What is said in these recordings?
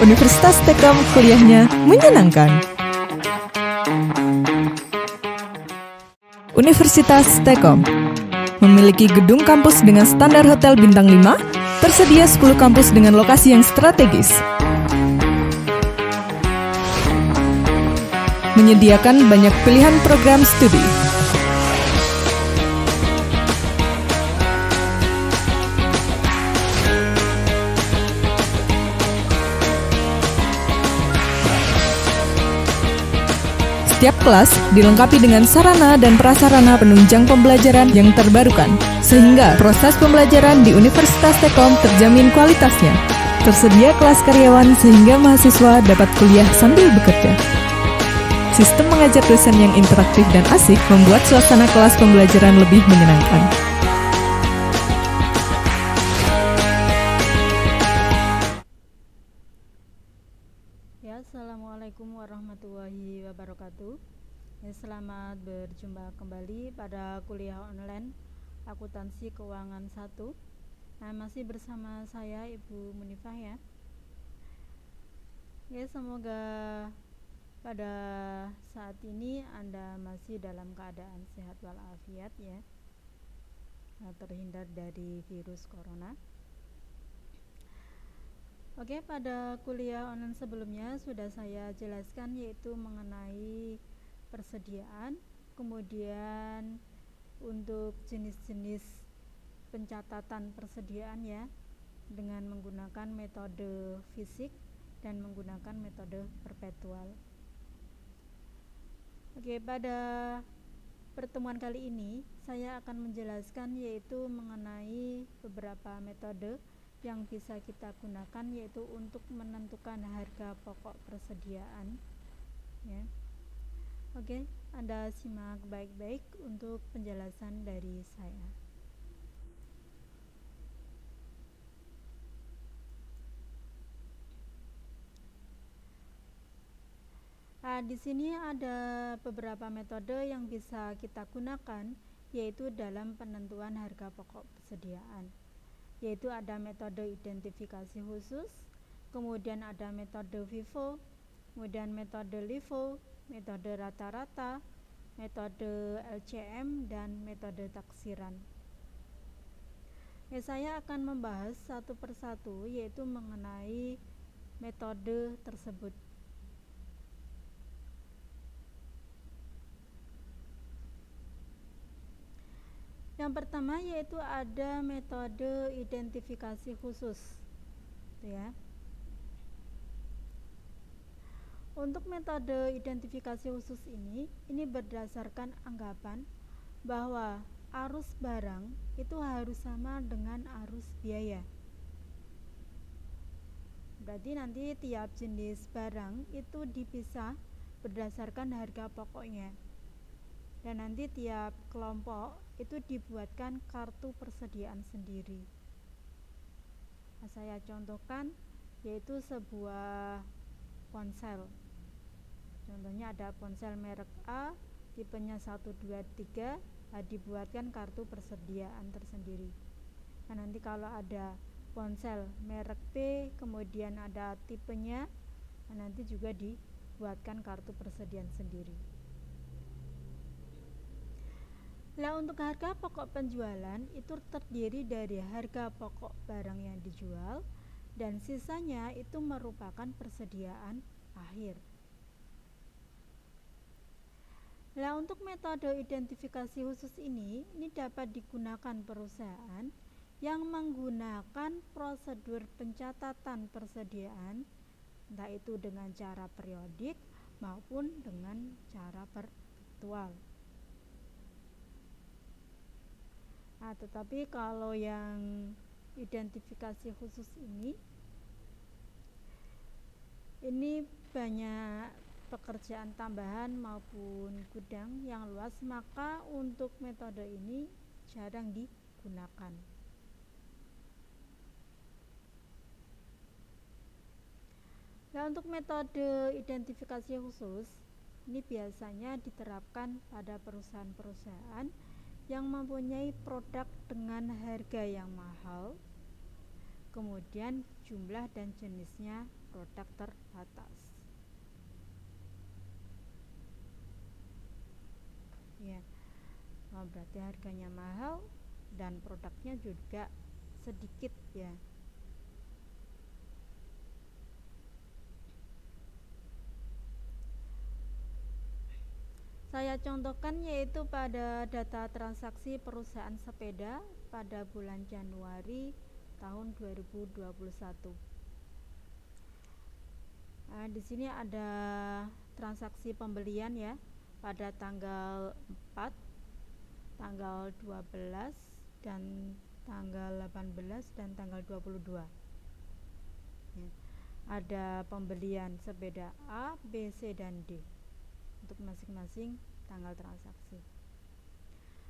Universitas Tekom, kuliahnya menyenangkan. Universitas Tekom memiliki gedung kampus dengan standar hotel bintang 5, tersedia 10 kampus dengan lokasi yang strategis. Menyediakan banyak pilihan program studi. Setiap kelas dilengkapi dengan sarana dan prasarana penunjang pembelajaran yang terbarukan, sehingga proses pembelajaran di Universitas Tekom terjamin kualitasnya. Tersedia kelas karyawan sehingga mahasiswa dapat kuliah sambil bekerja. Sistem mengajar dosen yang interaktif dan asik membuat suasana kelas pembelajaran lebih menyenangkan. Assalamualaikum warahmatullahi wabarakatuh. Selamat berjumpa kembali pada kuliah online Akuntansi Keuangan 1. Masih bersama saya Ibu Munifah ya. Semoga pada saat ini Anda masih dalam keadaan sehat walafiat ya. Terhindar dari virus corona. Pada kuliah online sebelumnya sudah saya jelaskan yaitu mengenai persediaan, kemudian untuk jenis-jenis pencatatan persediaan ya, dengan menggunakan metode fisik dan menggunakan metode perpetual. Pada pertemuan kali ini saya akan menjelaskan yaitu mengenai beberapa metode yang bisa kita gunakan yaitu untuk menentukan harga pokok persediaan ya. Anda simak baik-baik untuk penjelasan dari saya. Di sini ada beberapa metode yang bisa kita gunakan yaitu dalam penentuan harga pokok persediaan. Yaitu ada metode identifikasi khusus, kemudian ada metode FIFO, kemudian metode LIFO, metode rata-rata, metode LCM, dan metode taksiran. Saya akan membahas satu persatu yaitu mengenai metode tersebut. Yang pertama yaitu ada metode identifikasi khusus ya. Untuk metode identifikasi khusus ini berdasarkan anggapan bahwa arus barang itu harus sama dengan arus biaya. Berarti nanti tiap jenis barang itu dipisah berdasarkan harga pokoknya. Dan nanti tiap kelompok itu dibuatkan kartu persediaan sendiri. Saya contohkan yaitu sebuah ponsel. Contohnya ada ponsel merek A, tipenya 123, dibuatkan kartu persediaan tersendiri. Nanti kalau ada ponsel merek B, kemudian ada tipenya, nanti juga dibuatkan kartu persediaan sendiri. Untuk harga pokok penjualan itu terdiri dari harga pokok barang yang dijual dan sisanya itu merupakan persediaan akhir. Untuk metode identifikasi khusus ini dapat digunakan perusahaan yang menggunakan prosedur pencatatan persediaan, entah itu dengan cara periodik maupun dengan cara perpetual. Tetapi kalau yang identifikasi khusus ini banyak pekerjaan tambahan maupun gudang yang luas, maka untuk metode ini jarang digunakan. Untuk metode identifikasi khusus ini biasanya diterapkan pada perusahaan-perusahaan yang mempunyai produk dengan harga yang mahal, kemudian jumlah dan jenisnya produk teratas. Ya, berarti harganya mahal dan produknya juga sedikit ya. Saya contohkan yaitu pada data transaksi perusahaan sepeda pada bulan Januari tahun 2021. Di sini ada transaksi pembelian ya pada tanggal 4, tanggal 12 dan tanggal 18 dan tanggal 22. Ya. Ada pembelian sepeda A, B, C dan D untuk masing-masing tanggal transaksi.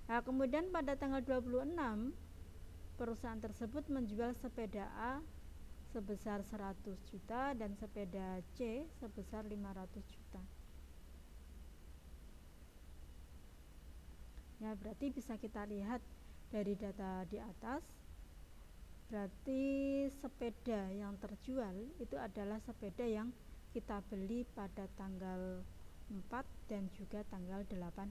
Kemudian pada tanggal 26 perusahaan tersebut menjual sepeda A sebesar 100 juta dan sepeda C sebesar 500 juta. Ya, berarti bisa kita lihat dari data di atas, berarti sepeda yang terjual itu adalah sepeda yang kita beli pada tanggal 4 dan juga tanggal 18.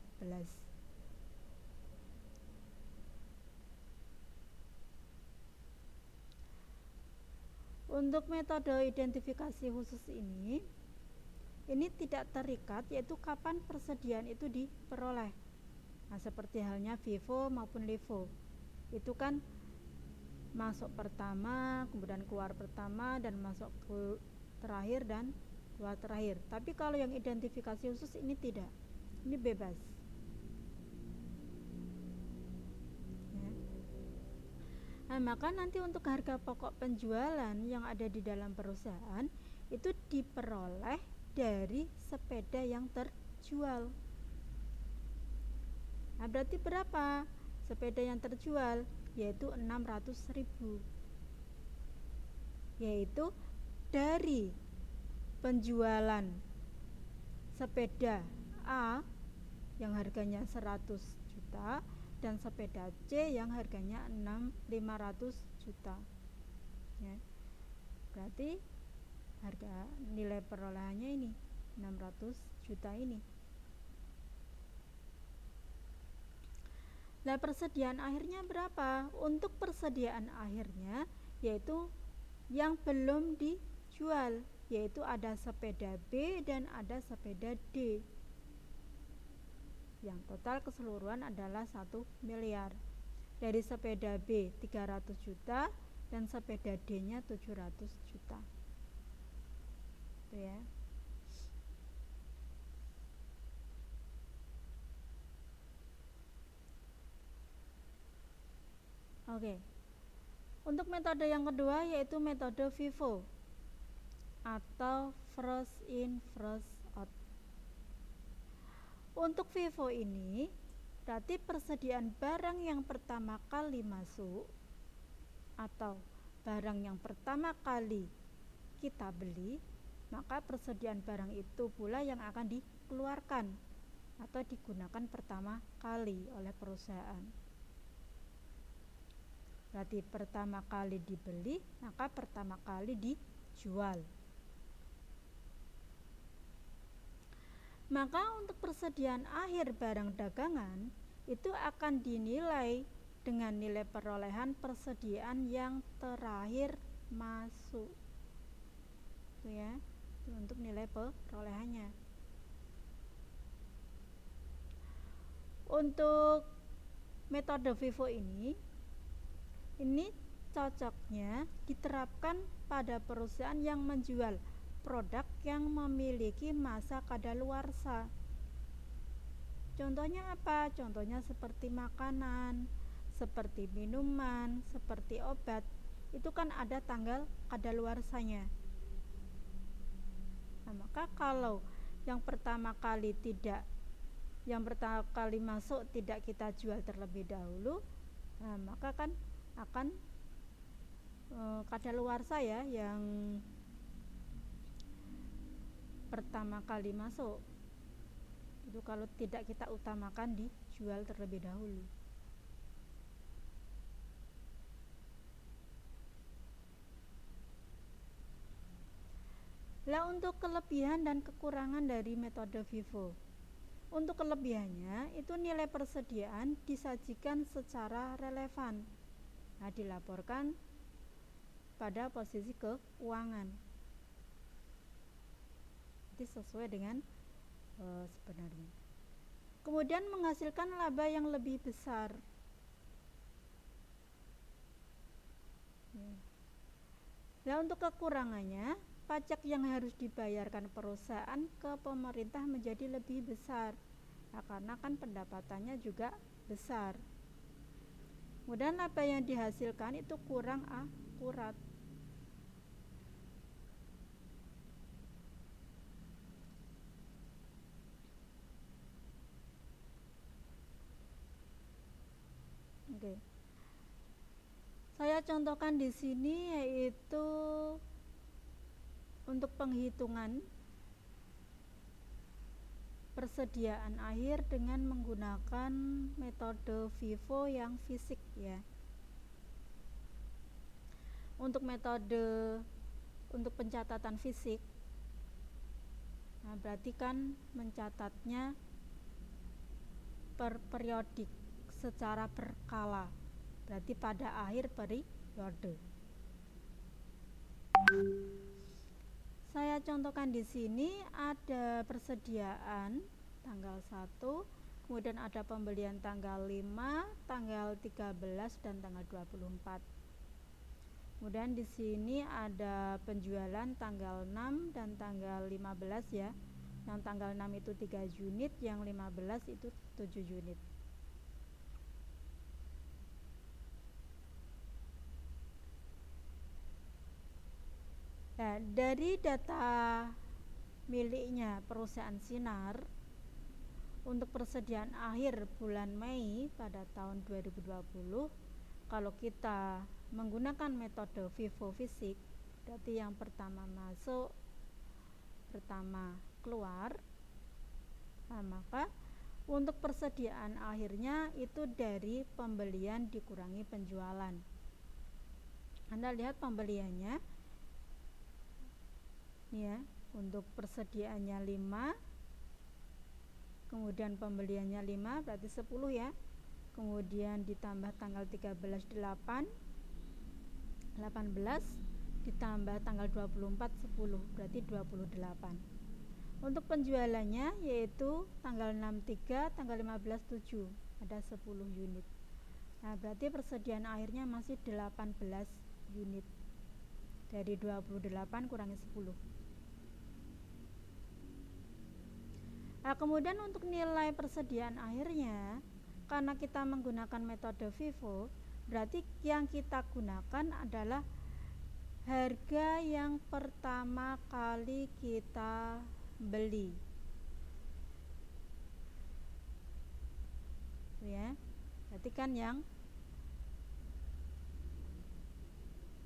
Untuk metode identifikasi khusus ini tidak terikat, yaitu kapan persediaan itu diperoleh. Seperti halnya FIFO maupun LIFO, itu kan masuk pertama, kemudian keluar pertama, dan masuk ke terakhir dan keluar terakhir. Tapi kalau yang identifikasi khusus ini tidak, ini bebas ya. Maka nanti untuk harga pokok penjualan yang ada di dalam perusahaan itu diperoleh dari sepeda yang terjual. Berarti berapa sepeda yang terjual? Yaitu 600.000, yaitu dari penjualan sepeda A yang harganya 100 juta dan sepeda C yang harganya 500 juta ya. Berarti harga nilai perolehannya ini 600 juta ini. Nah, persediaan akhirnya berapa? Untuk persediaan akhirnya yaitu yang belum dijual, yaitu ada sepeda B dan ada sepeda D. Yang total keseluruhan adalah 1 miliar. Dari sepeda B 300 juta dan sepeda D-nya 700 juta. Itu ya. Oke. Untuk metode yang kedua yaitu metode FIFO atau first in first out. Untuk FIFO ini berarti persediaan barang yang pertama kali masuk atau barang yang pertama kali kita beli, maka persediaan barang itu pula yang akan dikeluarkan atau digunakan pertama kali oleh perusahaan. Berarti pertama kali dibeli, maka pertama kali dijual. Maka untuk persediaan akhir barang dagangan itu akan dinilai dengan nilai perolehan persediaan yang terakhir masuk. Itu ya, itu untuk nilai perolehannya. Untuk metode FIFO ini cocoknya diterapkan pada perusahaan yang menjual produk yang memiliki masa kadaluarsa. Contohnya apa? Contohnya seperti makanan, seperti minuman, seperti obat. Itu kan ada tanggal kadaluarsanya. Maka kalau yang pertama kali masuk tidak kita jual terlebih dahulu, maka kan akan kadaluarsa ya yang pertama kali masuk. Itu kalau tidak kita utamakan dijual terlebih dahulu. Lah untuk kelebihan dan kekurangan dari metode FIFO. Untuk kelebihannya itu nilai persediaan disajikan secara relevan. Nah, dilaporkan pada posisi keuangan. Jadi sesuai dengan sebenarnya. Kemudian menghasilkan laba yang lebih besar. Nah, untuk kekurangannya, pajak yang harus dibayarkan perusahaan ke pemerintah menjadi lebih besar. Nah, karena kan pendapatannya juga besar. Kemudian laba yang dihasilkan itu kurang akurat. Oke. Saya contohkan di sini yaitu untuk penghitungan persediaan akhir dengan menggunakan metode FIFO yang fisik ya. Untuk metode untuk pencatatan fisik, nah berarti kan mencatatnya per periodik secara berkala, berarti pada akhir periode. Saya contohkan di sini ada persediaan tanggal 1, kemudian ada pembelian tanggal 5, tanggal 13 dan tanggal 24. Kemudian di sini ada penjualan tanggal 6 dan tanggal 15 ya. Yang tanggal 6 itu 3 unit, yang 15 itu 7 unit. Nah, dari data miliknya perusahaan Sinar untuk persediaan akhir bulan Mei pada tahun 2020, kalau kita menggunakan metode FIFO fisik, berarti yang pertama masuk, pertama keluar. Nah, maka untuk persediaan akhirnya itu dari pembelian dikurangi penjualan. Anda lihat pembeliannya ya, untuk persediaannya 5, kemudian pembeliannya 5 berarti 10 ya. Kemudian ditambah tanggal 13 8, 18 ditambah tanggal 24 10 berarti 28. Untuk penjualannya yaitu tanggal 6 3, tanggal 15 7, ada 10 unit. Nah, berarti persediaan akhirnya masih 18 unit. Dari 28 kurangi 10. Nah, kemudian untuk nilai persediaan akhirnya, karena kita menggunakan metode FIFO, berarti yang kita gunakan adalah harga yang pertama kali kita beli ya. Berarti kan yang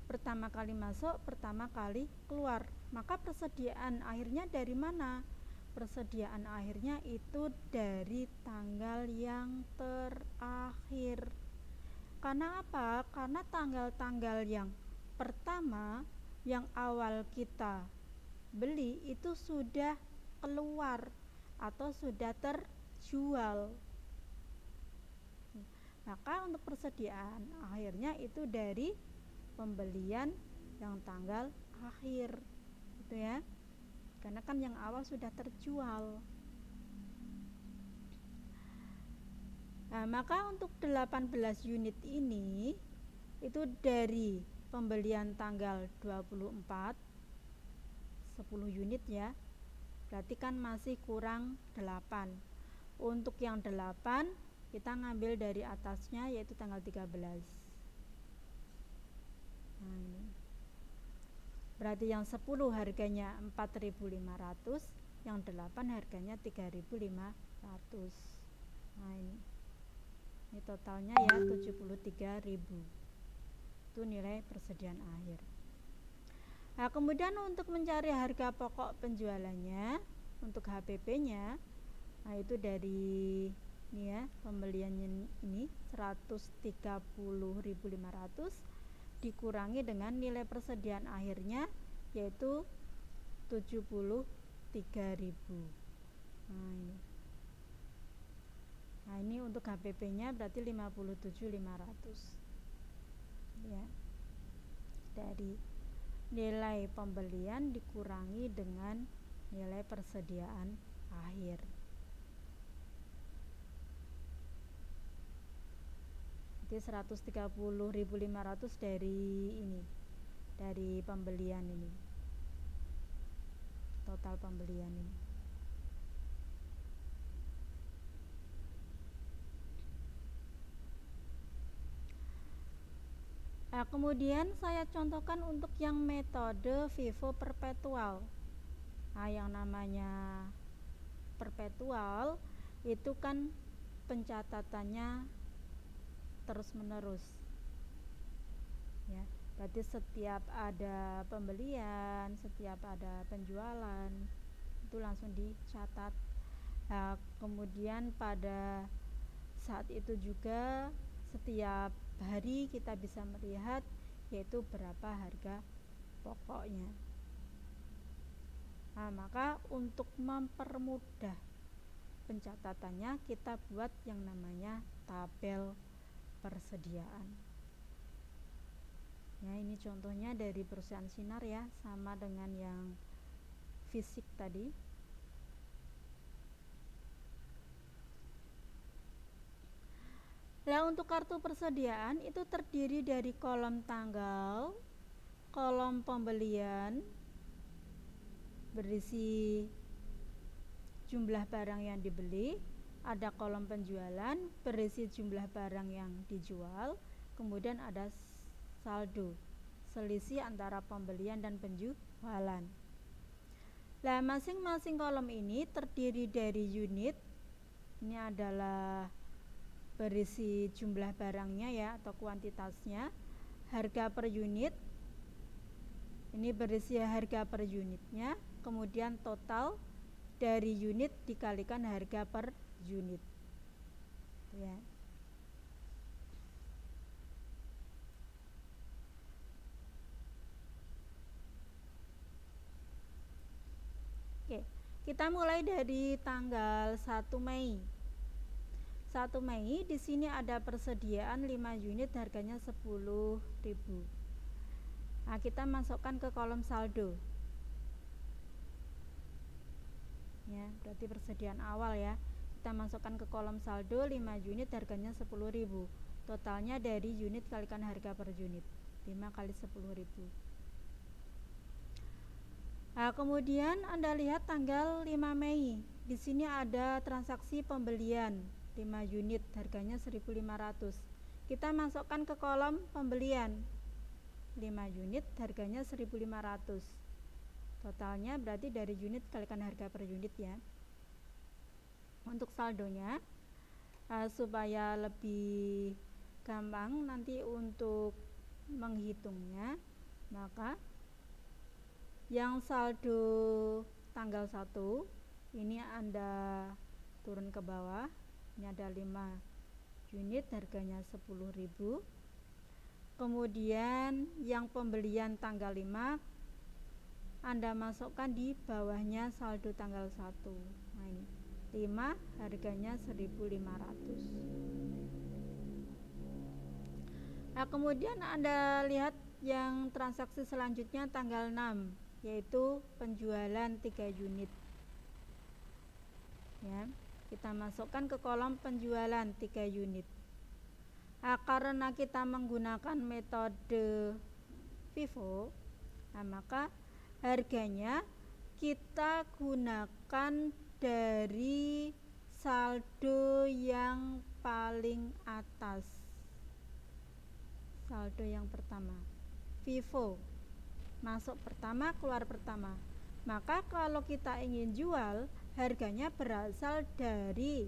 pertama kali masuk, pertama kali keluar. Maka persediaan akhirnya dari mana? Persediaan akhirnya itu dari tanggal yang terakhir. Karena apa? Karena tanggal-tanggal yang pertama yang awal kita beli itu sudah keluar atau sudah terjual. Maka untuk persediaan akhirnya itu dari pembelian yang tanggal akhir gitu ya. Karena kan yang awal sudah terjual. Nah, maka untuk 18 unit ini itu dari pembelian tanggal 24 10 unit ya. Berarti kan masih kurang 8. Untuk yang 8 kita ngambil dari atasnya yaitu tanggal 13. Nah, ini. Berarti yang 10 harganya 4.500, yang 8 harganya 3.500. Nah, ini totalnya ya 73.000. Itu nilai persediaan akhir. Nah, kemudian untuk mencari harga pokok penjualannya untuk HPP-nya, nah itu dari ini ya, pembeliannya ini 130.500 dikurangi dengan nilai persediaan akhirnya yaitu Nah ini untuk HPP-nya berarti 57.500 ya. Dari nilai pembelian dikurangi dengan nilai persediaan akhir. Jadi 130.500 dari ini, dari pembelian ini, total pembelian ini. Nah, kemudian saya contohkan untuk yang metode FIFO perpetual. Nah, yang namanya perpetual itu kan pencatatannya terus menerus ya, berarti setiap ada pembelian, setiap ada penjualan itu langsung dicatat. Nah, kemudian pada saat itu juga setiap hari kita bisa melihat yaitu berapa harga pokoknya. Nah, maka untuk mempermudah pencatatannya kita buat yang namanya tabel persediaan. Ya, ini contohnya dari perusahaan Sinar ya, sama dengan yang fisik tadi. Nah, untuk kartu persediaan itu terdiri dari kolom tanggal, kolom pembelian berisi jumlah barang yang dibeli, ada kolom penjualan berisi jumlah barang yang dijual, kemudian ada saldo, selisih antara pembelian dan penjualan. Nah, masing-masing kolom ini terdiri dari unit. Ini adalah berisi jumlah barangnya ya, atau kuantitasnya. Harga per unit, ini berisi harga per unitnya. Kemudian total dari unit dikalikan harga per unit ya. Oke, kita mulai dari tanggal 1 Mei. 1 Mei di sini ada persediaan 5 unit harganya 10.000. Nah, kita masukkan ke kolom saldo. Ya, berarti persediaan awal ya. Kita masukkan ke kolom saldo 5 unit harganya 10.000. Totalnya dari unit kalikan harga per unit. 5 kali 10.000. Nah, kemudian Anda lihat tanggal 5 Mei. Di sini ada transaksi pembelian 5 unit harganya 1.500. Kita masukkan ke kolom pembelian 5 unit harganya 1.500. Totalnya berarti dari unit kalikan harga per unit ya. Untuk saldonya supaya lebih gampang nanti untuk menghitungnya, maka yang saldo tanggal 1 ini Anda turun ke bawah. Ini ada 5 unit harganya 10.000. Kemudian yang pembelian tanggal 5 Anda masukkan di bawahnya saldo tanggal 1. Nah, ini 5 harganya 1.500. Nah, kemudian Anda lihat yang transaksi selanjutnya tanggal 6, yaitu penjualan 3 unit. Ya, kita masukkan ke kolom penjualan 3 unit. Nah, karena kita menggunakan metode FIFO, nah maka harganya kita gunakan dari saldo yang paling atas, saldo yang pertama. FIFO masuk pertama, keluar pertama. Maka kalau kita ingin jual, harganya berasal dari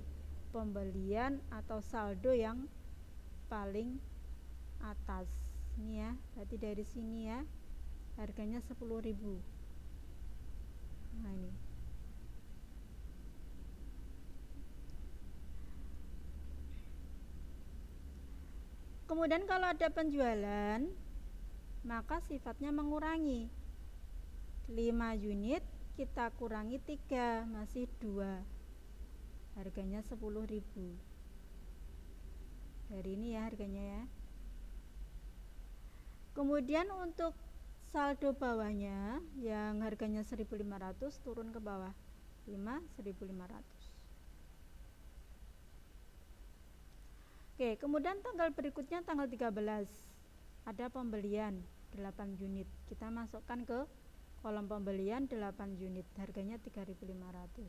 pembelian atau saldo yang paling atas. Ini ya, berarti dari sini ya. Harganya 10.000. Nah, ini. Kemudian kalau ada penjualan, maka sifatnya mengurangi. 5 unit kita kurangi 3 masih 2, harganya 10.000. Dari ini ya harganya ya. Kemudian untuk saldo bawahnya yang harganya 1.500 turun ke bawah 1.500. Oke, kemudian tanggal berikutnya tanggal 13 ada pembelian 8 unit. Kita masukkan ke kolom pembelian 8 unit, harganya 3.500.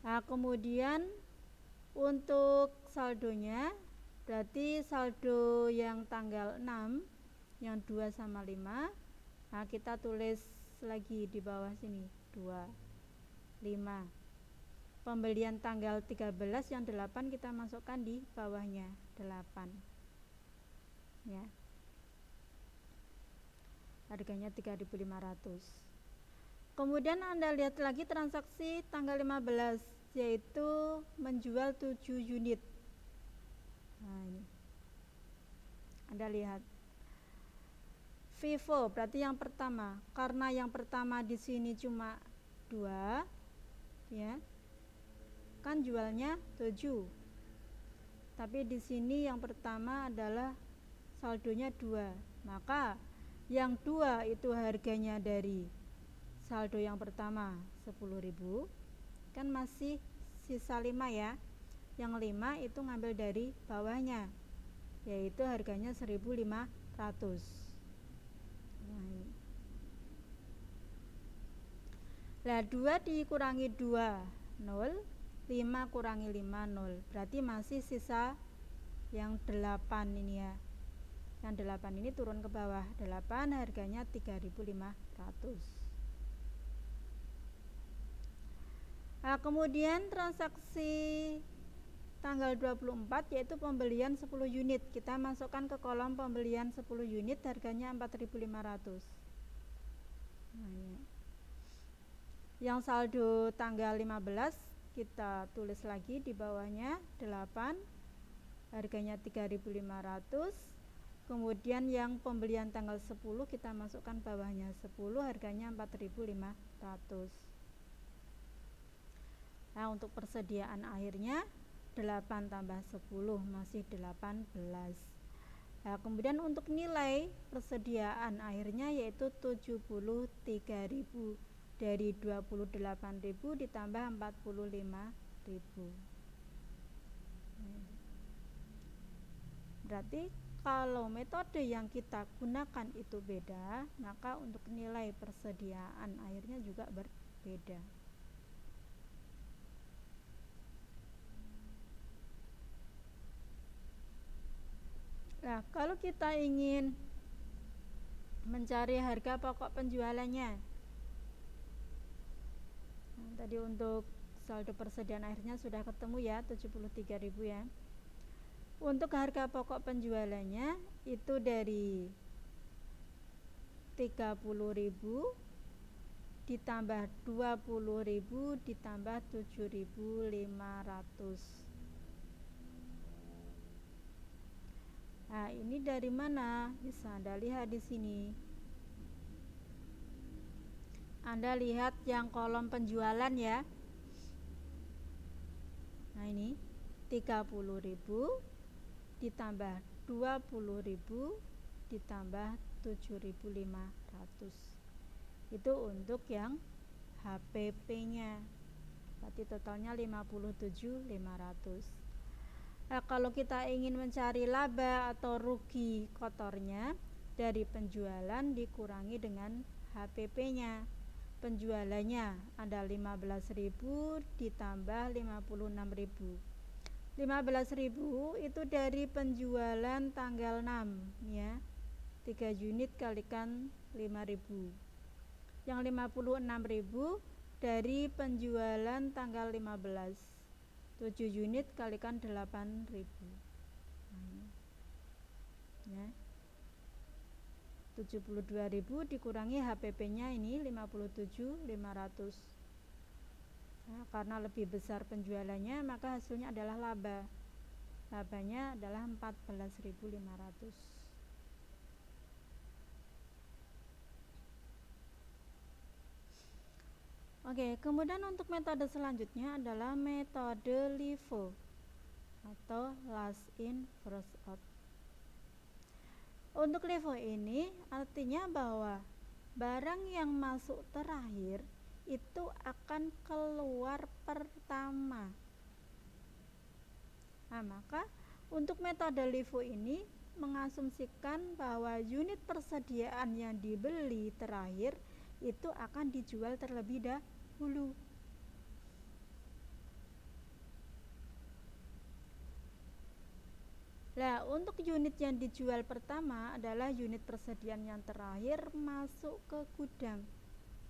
Nah, kemudian untuk saldonya berarti saldo yang tanggal 6 yang 2 sama 5. Nah, kita tulis lagi di bawah sini 2, 5. Pembelian tanggal 13 yang 8 kita masukkan di bawahnya 8 ya. Harganya 3.500. Kemudian Anda lihat lagi transaksi tanggal 15 yaitu menjual 7 unit. Nah, ini Anda lihat Vivo berarti yang pertama, karena yang pertama di sini cuma 2 ya, kan jualnya 7. Tapi di sini yang pertama adalah saldonya 2, maka yang 2 itu harganya dari saldo yang pertama 10.000, kan masih sisa 5 ya. Yang 5 itu ngambil dari bawahnya, yaitu harganya 1.500. Nah, 2 dikurangi 2 0, 5 kurangi 5 0, berarti masih sisa yang 8 ini ya. Yang 8 ini turun ke bawah 8, harganya 3.500. Nah, kemudian transaksi tanggal 24 yaitu pembelian 10 unit. Kita masukkan ke kolom pembelian 10 unit, harganya 4.500. Nah, ini. Yang saldo tanggal 15 kita tulis lagi di bawahnya 8, harganya 3.500. Kemudian yang pembelian tanggal 10 kita masukkan bawahnya 10, harganya 4.500. Nah, untuk persediaan akhirnya 8 tambah 10 masih 18. Nah, kemudian untuk nilai persediaan akhirnya yaitu 73.000. Dari 28.000 ditambah 45.000. Berarti kalau metode yang kita gunakan itu beda, maka untuk nilai persediaan akhirnya juga berbeda. Nah, kalau kita ingin mencari harga pokok penjualannya, tadi untuk saldo persediaan akhirnya sudah ketemu ya, 73.000 ya. Untuk harga pokok penjualannya itu dari 30.000 ditambah 20.000 ditambah 7.500. Nah, ini dari mana? Bisa Anda lihat di sini. Anda lihat yang kolom penjualan ya. Nah, ini 30.000 ditambah 20.000 ditambah 7.500. Itu untuk yang HPP-nya. Berarti totalnya 57.500. Nah, kalau kita ingin mencari laba atau rugi kotornya, dari penjualan dikurangi dengan HPP-nya. Penjualannya ada 15.000 ditambah 56.000. 15.000 itu dari penjualan tanggal 6 ya. 3 unit kalikan 5.000. Yang 56.000 dari penjualan tanggal 15. 7 unit kalikan 8.000. Ya. 72.000 dikurangi HPP-nya ini 57.500. Nah, karena lebih besar penjualannya maka hasilnya adalah laba. Labanya adalah 14.500. Oke, kemudian untuk metode selanjutnya adalah metode LIFO atau last in first out. Untuk LIFO ini artinya bahwa barang yang masuk terakhir itu akan keluar pertama. Nah, maka untuk metode LIFO ini mengasumsikan bahwa unit persediaan yang dibeli terakhir itu akan dijual terlebih dahulu. Nah, untuk unit yang dijual pertama adalah unit persediaan yang terakhir masuk ke gudang.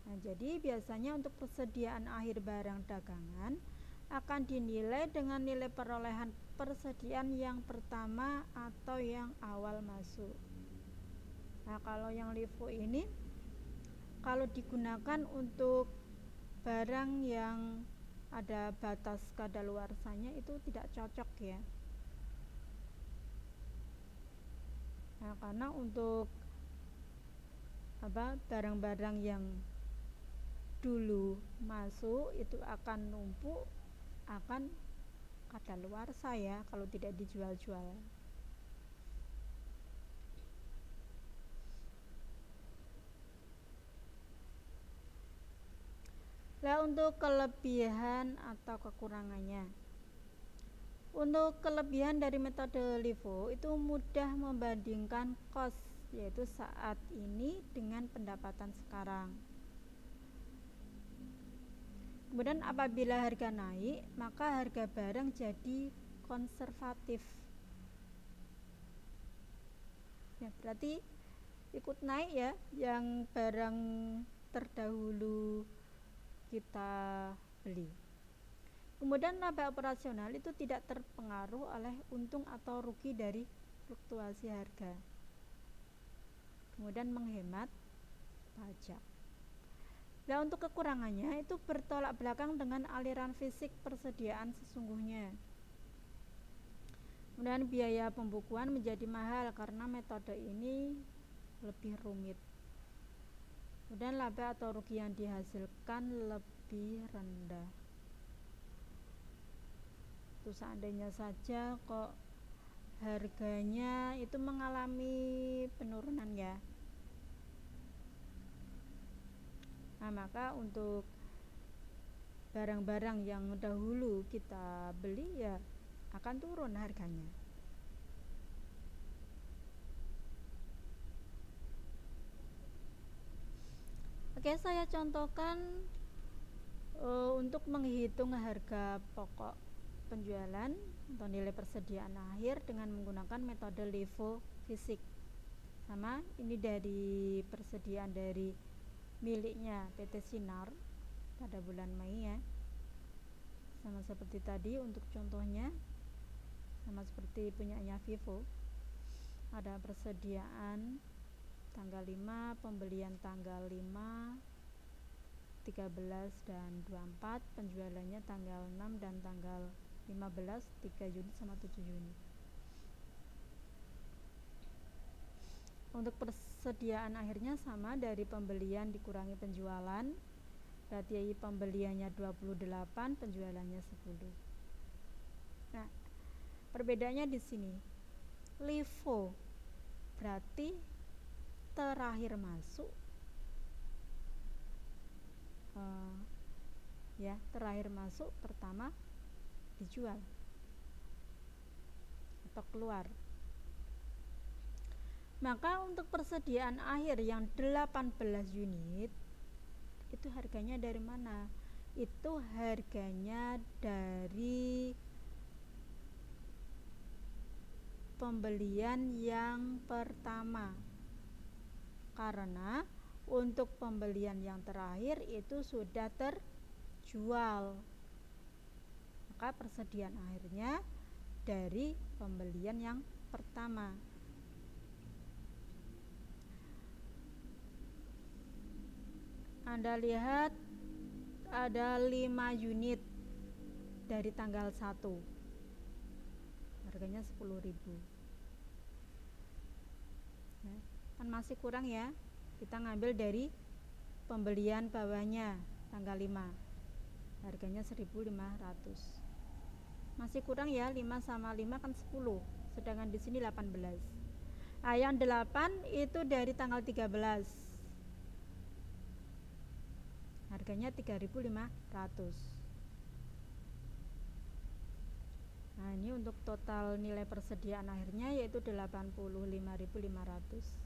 Nah, jadi biasanya untuk persediaan akhir barang dagangan akan dinilai dengan nilai perolehan persediaan yang pertama atau yang awal masuk. Nah, kalau yang LIFO ini kalau digunakan untuk barang yang ada batas kadaluarsanya itu tidak cocok ya. Nah, karena untuk barang-barang yang dulu masuk itu akan numpuk, akan kadaluarsa ya kalau tidak dijual-jual. Nah, untuk kelebihan atau kekurangannya. Untuk kelebihan dari metode LIFO itu mudah membandingkan cost, yaitu saat ini dengan pendapatan sekarang. Kemudian apabila harga naik, maka harga barang jadi konservatif. Ya, berarti ikut naik ya yang barang terdahulu kita beli. Kemudian laba operasional itu tidak terpengaruh oleh untung atau rugi dari fluktuasi harga. Kemudian menghemat pajak. Nah, untuk kekurangannya itu bertolak belakang dengan aliran fisik persediaan sesungguhnya. Kemudian biaya pembukuan menjadi mahal karena metode ini lebih rumit. Kemudian laba atau rugi yang dihasilkan lebih rendah. Itu seandainya saja kok harganya itu mengalami penurunan ya. Nah, maka untuk barang-barang yang dahulu kita beli ya akan turun harganya. Oke, saya contohkan untuk menghitung harga pokok penjualan atau nilai persediaan akhir dengan menggunakan metode LIFO fisik. Sama, ini dari persediaan dari miliknya PT Sinar pada bulan Mei ya. Sama seperti tadi untuk contohnya, sama seperti punyanya Vivo. Ada persediaan tanggal 5, pembelian tanggal 5, 13 dan 24, penjualannya tanggal 6 dan tanggal 15, 3 unit sama 7 unit. Untuk persediaan akhirnya sama, dari pembelian dikurangi penjualan, berarti pembeliannya 28, penjualannya 10. Nah, perbedaannya di sini. LIFO berarti terakhir masuk terakhir masuk pertama dijual atau keluar. Maka untuk persediaan akhir yang 18 unit itu harganya dari mana? Itu harganya dari pembelian yang pertama. Karena untuk pembelian yang terakhir itu sudah terjual, maka persediaan akhirnya dari pembelian yang pertama. Anda lihat ada 5 unit dari tanggal 1, harganya 10.000. Kan masih kurang ya, kita ngambil dari pembelian bawahnya tanggal 5, harganya 1.500. Masih kurang ya, 5 sama 5 kan 10, sedangkan di sini 18. Yang 8 itu dari tanggal 13, harganya 3.500. Nah, ini untuk total nilai persediaan akhirnya yaitu 85.500.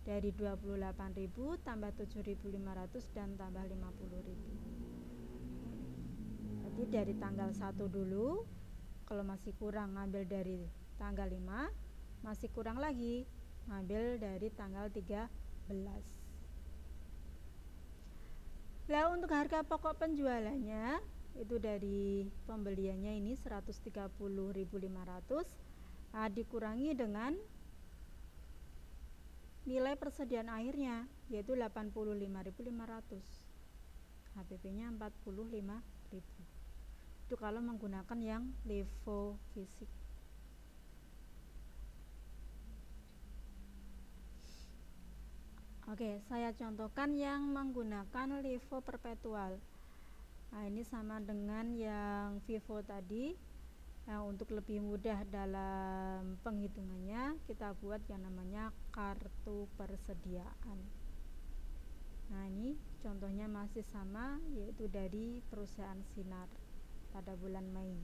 Dari 28.000 tambah 7.500 dan tambah 50.000. Jadi dari tanggal 1 dulu, kalau masih kurang ngambil dari tanggal 5, masih kurang lagi ngambil dari tanggal 13. Nah, untuk harga pokok penjualannya itu dari pembeliannya ini 130.500, dikurangi dengan nilai persediaan akhirnya yaitu 85.500. HPP-nya 45.000. Itu kalau menggunakan yang LIFO fisik. Oke, saya contohkan yang menggunakan LIFO perpetual. Nah, ini sama dengan yang FIFO tadi. Nah, untuk lebih mudah dalam penghitungannya, kita buat yang namanya kartu persediaan. Nah, ini contohnya masih sama, yaitu dari perusahaan Sinar pada bulan Mei.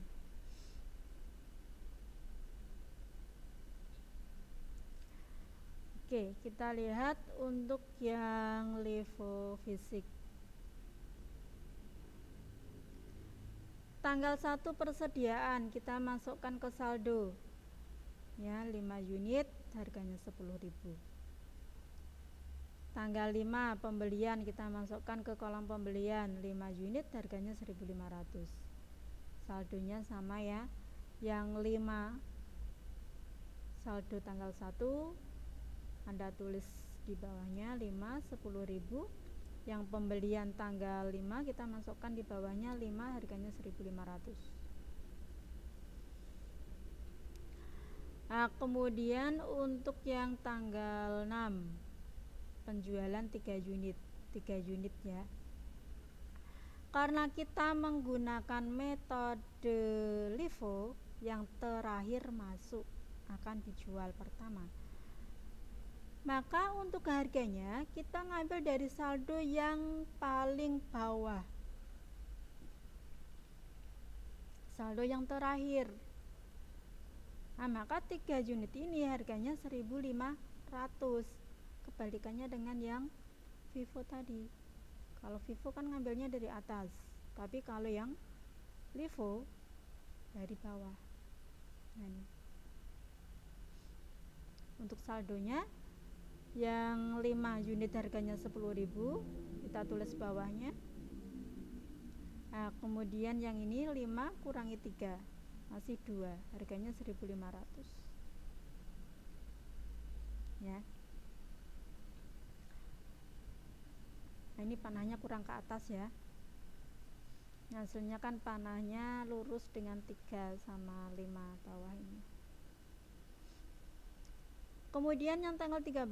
Oke, kita lihat untuk yang LIFO fisik. Tanggal 1 persediaan kita masukkan ke saldo ya, 5 unit harganya 10.000. Tanggal 5 pembelian kita masukkan ke kolom pembelian, 5 unit harganya 1.500. Saldonya sama ya, yang 5 saldo tanggal 1 Anda tulis di bawahnya 5 10.000. Yang pembelian tanggal 5 kita masukkan di bawahnya 5 harganya 1.500. Nah, kemudian untuk yang tanggal 6 penjualan 3 unit ya. Karena kita menggunakan metode LIFO, yang terakhir masuk akan dijual pertama. Maka untuk harganya kita ngambil dari saldo yang paling bawah, saldo yang terakhir. Nah, maka 3 unit ini harganya 1.500. Kebalikannya dengan yang FIFO tadi. Kalau FIFO kan ngambilnya dari atas, tapi kalau yang LIFO dari bawah. Nah, ini. Untuk saldonya yang 5 unit harganya 10.000, kita tulis bawahnya. Nah, kemudian yang ini 5 kurangi 3 masih 2, harganya 1.500 ya. Nah, ini panahnya kurang ke atas ya. Hasilnya kan panahnya lurus dengan 3 sama 5 bawah ini. Kemudian yang tanggal 13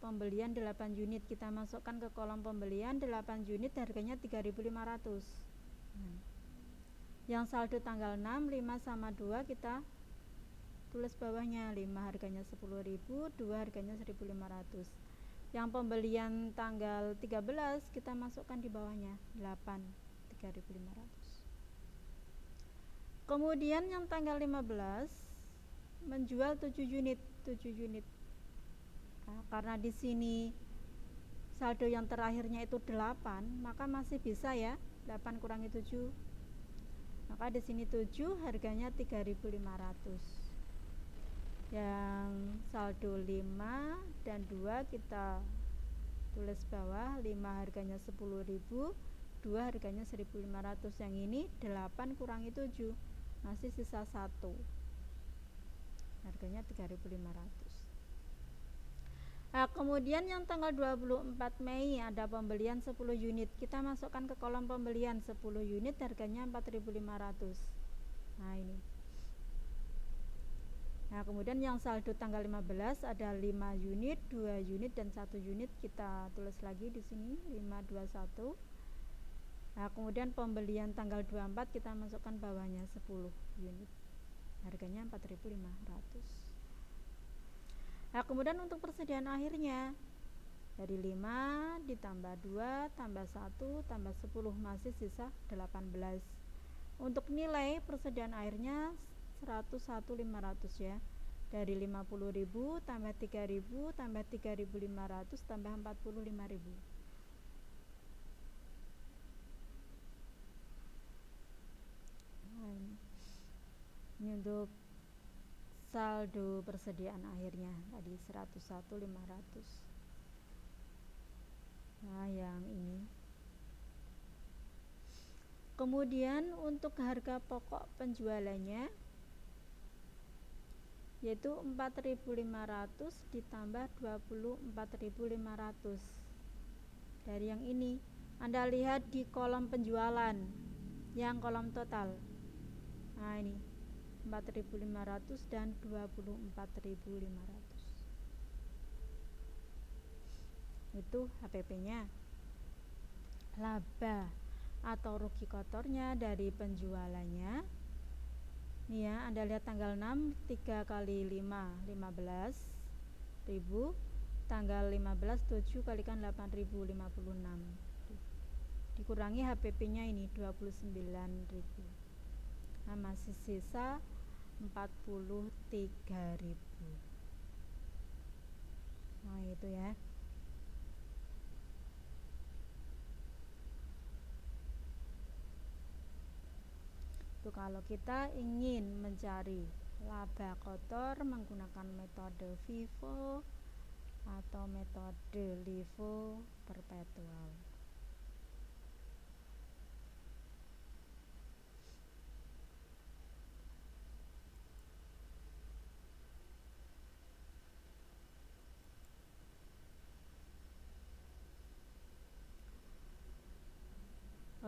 pembelian 8 unit kita masukkan ke kolom pembelian, 8 unit harganya 3.500. Yang saldo tanggal 6 5 sama 2 kita tulis bawahnya, 5 harganya 10.000, 2 harganya 1.500. Yang pembelian tanggal 13 kita masukkan di bawahnya 8 3.500. Kemudian yang tanggal 15 menjual 7 unit. Nah, karena di sini saldo yang terakhirnya itu 8, maka masih bisa ya, 8 kurangi 7. Maka di sini 7 harganya 3.500. Yang saldo 5 dan 2 kita tulis bawah, 5 harganya 10.000, 2 harganya 1.500. Yang ini 8 kurangi 7 masih sisa 1, harganya 3.500. Nah, kemudian yang tanggal 24 Mei ada pembelian 10 unit. Kita masukkan ke kolom pembelian 10 unit harganya 4.500. Nah, ini. Nah, kemudian yang saldo tanggal 15 ada 5 unit, 2 unit dan 1 unit, kita tulis lagi di sini 521. Nah, kemudian pembelian tanggal 24 kita masukkan bawahnya 10 unit. Harganya 4.500. Nah, kemudian untuk persediaan akhirnya dari 5 ditambah 2 tambah 1 tambah 10 masih sisa 18. Untuk nilai persediaan airnya 101.500 ya. Dari 50.000 tambah 3.000 tambah 3.500 tambah 45.000. Ini untuk saldo persediaan akhirnya tadi 101.500. Nah, yang ini. Kemudian untuk harga pokok penjualannya yaitu 4.500 ditambah 24.500. Dari yang ini Anda lihat di kolom penjualan yang kolom total. Nah, ini 4.500 dan 24.500. Itu HPP-nya. Laba atau rugi kotornya dari penjualannya. Nih ya, Anda lihat tanggal 6 3 kali 5 15.000, tanggal 15 7 kalikan 8.056. Dikurangi HPP-nya ini 29.000. Nah, masih sisa 43.000. Nah, itu ya. Itu kalau kita ingin mencari laba kotor menggunakan metode FIFO atau metode LIFO perpetual.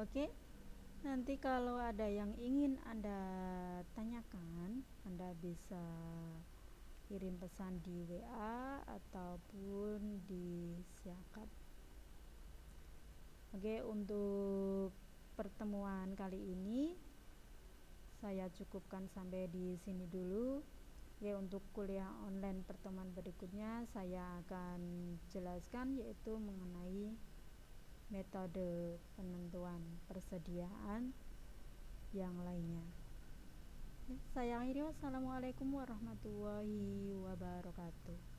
Oke. Nanti kalau ada yang ingin Anda tanyakan, Anda bisa kirim pesan di WA ataupun di Siakap. Oke, untuk pertemuan kali ini saya cukupkan sampai di sini dulu. Ya, untuk kuliah online pertemuan berikutnya saya akan jelaskan yaitu mengenai metode penentuan persediaan yang lainnya. Saya akhiri, wassalamualaikum warahmatullahi wabarakatuh.